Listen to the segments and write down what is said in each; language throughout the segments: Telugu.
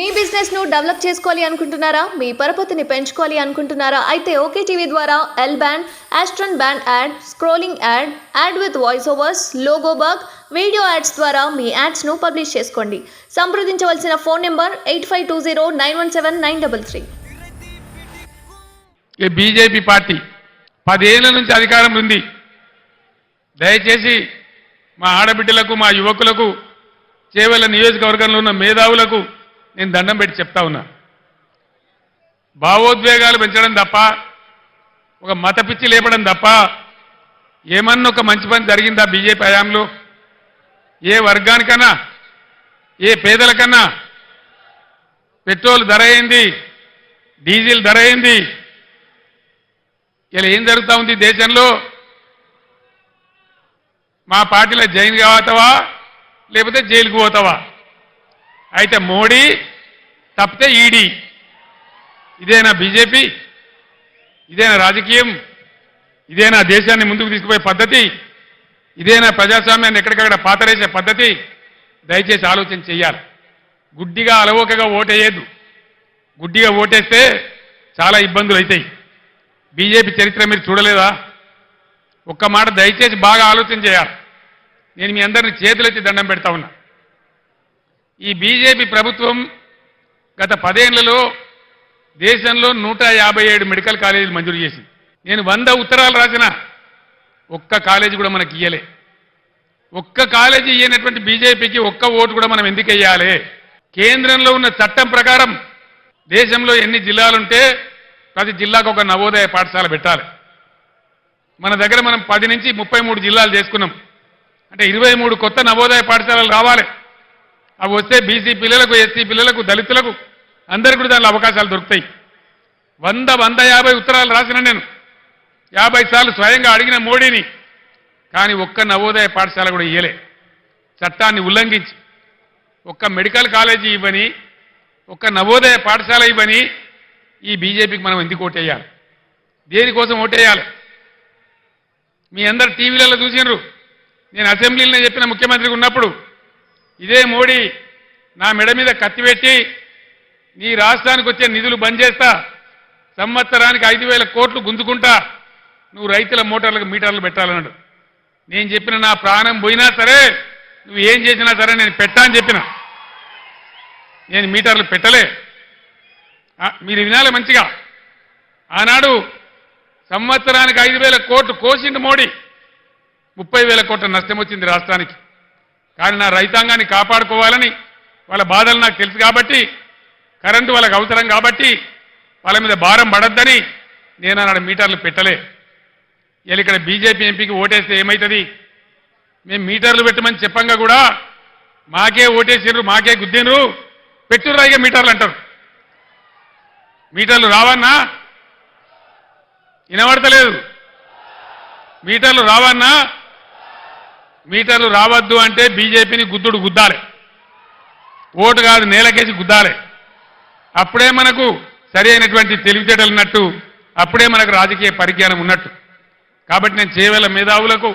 మీ బిజినెస్ ను డెవలప్ చేసుకోవాలి అనుకుంటున్నారా? మీ పరపతిని పెంచుకోవాలి అనుకుంటున్నారా? అయితే ఓకే టీవీ ద్వారా L band, aston band ad, scrolling ad, ad with voice overs, logo bug, video ads ద్వారా మీ యాడ్స్ ను పబ్లిష్ చేసుకోండి. సంప్రదించవలసిన ఫోన్ నెంబర్ 8520917933. బీజేపీ పార్టీ 10 ఏళ్ల నుంచి అధికారం ఉంది. దయచేసి మా ఆడబిడ్డలకు, మా యువకులకు, చేవెళ్ల నియోజకవర్గంలో ఉన్న మేధావులకు నేను దండం పెట్టి చెప్తా ఉన్నా. భావోద్వేగాలు పెంచడం తప్ప, ఒక మత పిచ్చి లేపడం తప్ప ఏమన్నా ఒక మంచి పని జరిగిందా బీజేపీ హయాంలో? ఏ వర్గానికన్నా, ఏ పేదలకన్నా? పెట్రోల్ ధర అయింది, డీజిల్ ధర అయింది. ఇలా ఏం జరుగుతూ ఉంది దేశంలో? మా పార్టీలో జైన్ కావతావా లేకపోతే జైలుకు పోతావా? అయితే మోడీ తప్పితే ఈడీ. ఇదేనా బీజేపీ? ఇదేనా రాజకీయం? ఇదేనా దేశాన్ని ముందుకు తీసుకుపోయే పద్ధతి? ఇదేనా ప్రజాస్వామ్యాన్ని ఎక్కడికక్కడ పాతరేసే పద్ధతి? దయచేసి ఆలోచన చెయ్యాలి. గుడ్డిగా అలవోకగా ఓటేయద్దు. గుడ్డిగా ఓటేస్తే చాలా ఇబ్బందులు అవుతాయి. బీజేపీ చరిత్ర మీరు చూడలేదా? ఒక్క మాట దయచేసి బాగా ఆలోచన చేయాలి. నేను మీ అందరినీ చేతులెత్తి దండం పెడతా ఉన్నా. ఈ బీజేపీ ప్రభుత్వం గత 10 ఏళ్లలో దేశంలో 157 మెడికల్ కాలేజీలు మంజూరు చేసింది. నేను 100 ఉత్తరాలు రాసిన ఒక్క కాలేజీ కూడా మనకి ఇయ్యలే. ఒక్క కాలేజీ ఇయ్యనటువంటి బీజేపీకి ఒక్క ఓటు కూడా మనం ఎందుకు వేయాలి? కేంద్రంలో ఉన్న చట్టం ప్రకారం దేశంలో ఎన్ని జిల్లాలుంటే ప్రతి జిల్లాకు ఒక నవోదయ పాఠశాల పెట్టాలి. మన దగ్గర మనం 10 నుంచి 33 జిల్లాలు చేసుకున్నాం. అంటే 23 కొత్త నవోదయ పాఠశాలలు రావాలి. అవి వస్తే బీసీ పిల్లలకు, ఎస్సీ పిల్లలకు, దళితులకు అందరికీ కూడా దానిలో అవకాశాలు దొరుకుతాయి. 150 ఉత్తరాలు రాసిన నేను, 50 సార్లు స్వయంగా అడిగిన మోడీని. కానీ ఒక్క నవోదయ పాఠశాల కూడా ఇయ్యలే. చట్టాన్ని ఉల్లంఘించి ఒక్క మెడికల్ కాలేజీ ఇవ్వని, ఒక్క నవోదయ పాఠశాల ఇవ్వని ఈ బీజేపీకి మనం ఎందుకు ఓటేయాలి? దేనికోసం ఓటేయాలి? మీ అందరు టీవీలలో చూసినారు. నేను అసెంబ్లీలో చెప్పిన ముఖ్యమంత్రికి ఉన్నప్పుడు ఇదే మోడీ నా మెడ మీద కత్తి పెట్టి నీ రాష్ట్రానికి వచ్చే నిధులు బంద్ చేస్తా, సంవత్సరానికి 5,000 కోట్లు గుంజుకుంటా, నువ్వు రైతుల మోటార్లకు మీటర్లు పెట్టాలన్నాడు. నేను చెప్పిన నా ప్రాణం పోయినా సరే, నువ్వు ఏం చేసినా సరే నేను పెట్టా అని చెప్పిన. నేను మీటర్లు పెట్టలే. మీరు వినాలి మంచిగా. ఆనాడు సంవత్సరానికి 5,000 కోట్లు కోసిండు మోడీ. 30,000 కోట్ల నష్టం వచ్చింది రాష్ట్రానికి. కానీ నా రైతాంగాన్ని కాపాడుకోవాలని, వాళ్ళ బాధలు నాకు తెలుసు కాబట్టి, కరెంటు వాళ్ళకి అవసరం కాబట్టి, వాళ్ళ మీద భారం పడద్దని నేను ఆనాడు మీటర్లు పెట్టలే. ఇలా ఇక్కడ బీజేపీ ఎంపీకి ఓటేస్తే ఏమవుతుంది? మేము మీటర్లు పెట్టమని చెప్పంగా కూడా మాకే ఓటేసిర్రు, మాకే గుద్దినరు, పెట్టుర్రా ఇక మీటర్లు అంటారు. మీటర్లు రావన్నా? వినబడతలేదు. మీటర్లు రావన్నా? మీటర్లు రావద్దు అంటే బీజేపీని గుద్దుడు గుద్దాలి. ఓటు కాదు, నేలకేసి గుద్దాలి. అప్పుడే మనకు సరి అయినటువంటి తెలివితేటలు ఉన్నట్టు, అప్పుడే మనకు రాజకీయ పరిజ్ఞానం ఉన్నట్టు. కాబట్టి నేను చేవేళ్ల మేధావులకు,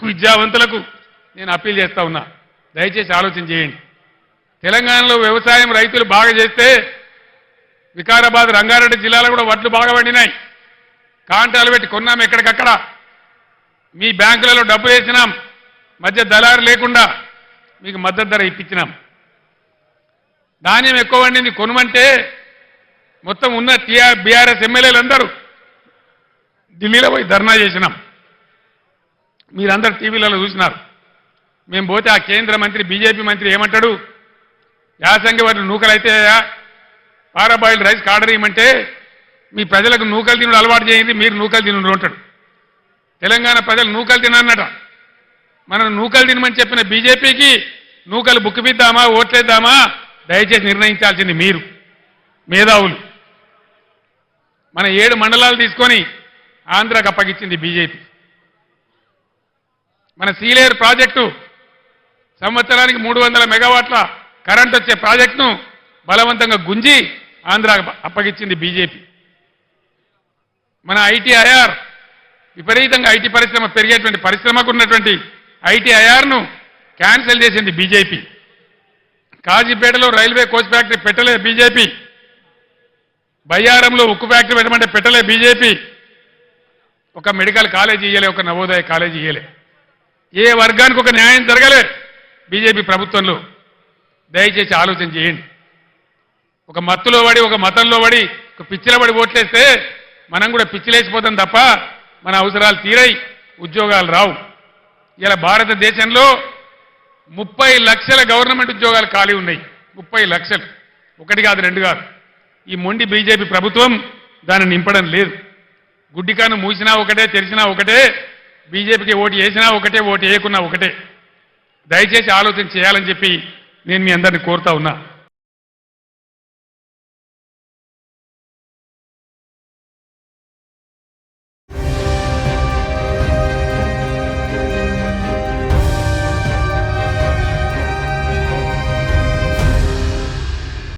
విద్యావంతులకు నేను అప్పీల్ చేస్తా ఉన్నా. దయచేసి ఆలోచన చేయండి. తెలంగాణలో వ్యవసాయం రైతులు బాగా చేస్తే వికారాబాద్, రంగారెడ్డి జిల్లాలో కూడా వడ్లు బాగా పండినాయి. కాంటాలు పెట్టి కొన్నాం ఎక్కడికక్కడ. మీ బ్యాంకులలో డబ్బు వేసినాం, మధ్య దళారు లేకుండా మీకు మద్దతు ధర ఇప్పించినాం. ధాన్యం ఎక్కువ వండింది కొనమంటే మొత్తం ఉన్న బీఆర్ఎస్ ఎమ్మెల్యేలు అందరూ ఢిల్లీలో పోయి ధర్నా చేసినాం. మీరందరూ టీవీలలో చూసినారు. మేము పోతే ఆ కేంద్ర మంత్రి, బీజేపీ మంత్రి ఏమంటాడు? యాసంగి వాటి నూకలైతే పారాబాయిల్డ్ రైస్ ఆర్డర్ ఇవ్వమంటే మీ ప్రజలకు నూకలు తినడం అలవాటు చేయండి, మీరు నూకలు తినరు అంటాడు. తెలంగాణ ప్రజలు నూకలు తినన్నట. మనం నూకలు తినమని చెప్పిన బీజేపీకి నూకలు బుక్కిపిద్దామా, ఓట్లేద్దామా? దయచేసి నిర్ణయించాల్సింది మీరు మేధావులు. మన 7 మండలాలు తీసుకొని ఆంధ్రాకు అప్పగించింది బీజేపీ. మన సీలేరు ప్రాజెక్టు సంవత్సరానికి 300 మెగావాట్ల కరెంట్ వచ్చే ప్రాజెక్టును బలవంతంగా గుంజి ఆంధ్రాకు అప్పగించింది బీజేపీ. మన ఐటీఐఆర్ విపరీతంగా ఐటీ పరిశ్రమ పెరిగేటువంటి పరిశ్రమకు ఉన్నటువంటి ఐటీఐఆర్ను క్యాన్సిల్ చేసింది బీజేపీ. కాజీపేటలో రైల్వే కోచ్ ఫ్యాక్టరీ పెట్టలే బీజేపీ. బయ్యారంలో ఉక్కు ఫ్యాక్టరీ పెట్టమంటే పెట్టలే బీజేపీ. ఒక మెడికల్ కాలేజీ ఇయ్యలే, ఒక నవోదయ కాలేజీ ఇయ్యలే. ఏ వర్గానికి ఒక న్యాయం జరగలే బీజేపీ ప్రభుత్వంలో. దయచేసి ఆలోచన చేయండి. ఒక మత్తులో పడి, ఒక మతంలో పడి, ఒక పిచ్చిలో పడి ఓట్లేస్తే మనం కూడా పిచ్చిలేసిపోతాం తప్ప మన అవసరాలు తీరై ఉద్యోగాలు రావు. ఇలా భారతదేశంలో 30 లక్షల గవర్నమెంట్ ఉద్యోగాలు ఖాళీ ఉన్నాయి. 30 లక్షలు, ఒకటి కాదు రెండు కాదు. ఈ మొండి బీజేపీ ప్రభుత్వం దాన్ని నింపడం లేదు. గుడ్డికాను మూసినా ఒకటే, తెరిచినా ఒకటే, బీజేపీకి ఓటు వేసినా ఒకటే, ఓటు వేయకున్నా ఒకటే. దయచేసి ఆలోచన చేయాలని చెప్పి నేను మీ అందరిని కోరుతా ఉన్నా.